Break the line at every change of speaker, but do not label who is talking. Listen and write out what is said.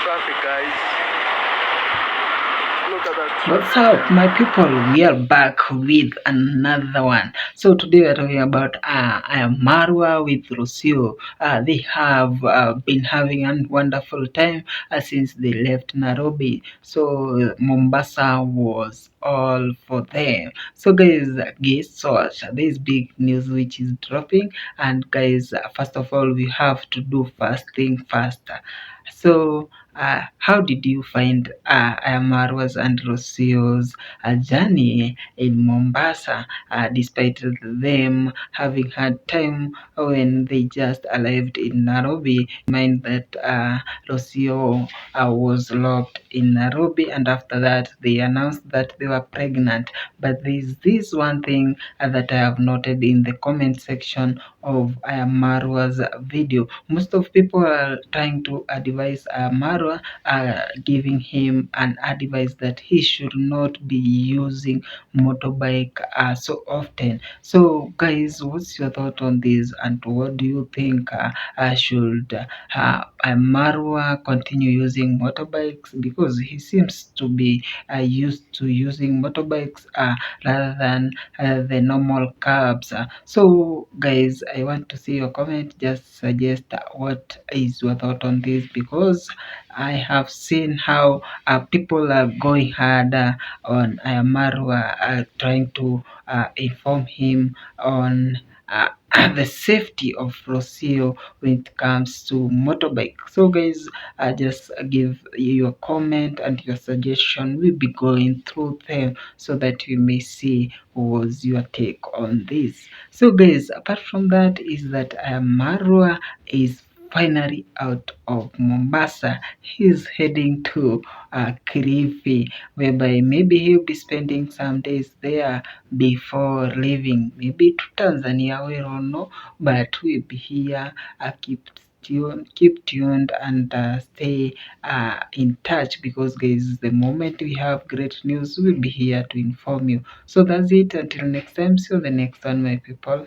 Traffic, guys. Look at that.
What's up, my people? We are back with another one. So today we are talking about Marwa with Rocio. They have been having a wonderful time since they left Nairobi. So Mombasa was all for them. So guys, watch this big news which is dropping. And guys, first of all, we have to do first thing first. So, how did you find Marwa's and Rocio's journey in Mombasa, despite them having had time when they just arrived in Nairobi? Mind that Rocio was locked in Nairobi, and after that, they announced that they were pregnant. But there's this one thing that I have noted in the comment section of Marwa's video. Most of people are trying to advise Marwa, giving him an advice that he should not be using motorbike so often. So, guys, what's your thought on this, and what do you think? Should Marwa continue using motorbikes because he seems to be used to using motorbikes rather than the normal cabs? So, guys, I want to see your comment. Just suggest what is your thought on this, because I have seen how people are going hard on Marwa, trying to inform him on the safety of Rocio when it comes to motorbike. So, guys, just give your comment and your suggestion. We'll be going through them so that we may see what was your take on this. So, guys, apart from that, is that Marwa is finally out of Mombasa. He's heading to Kilifi, whereby maybe he'll be spending some days there before leaving, maybe to Tanzania. We don't know, but we'll be here. Keep tuned and stay in touch, because guys, the moment we have great news, we'll be here to inform you. So that's it. Until next time, see you on the next one, my people.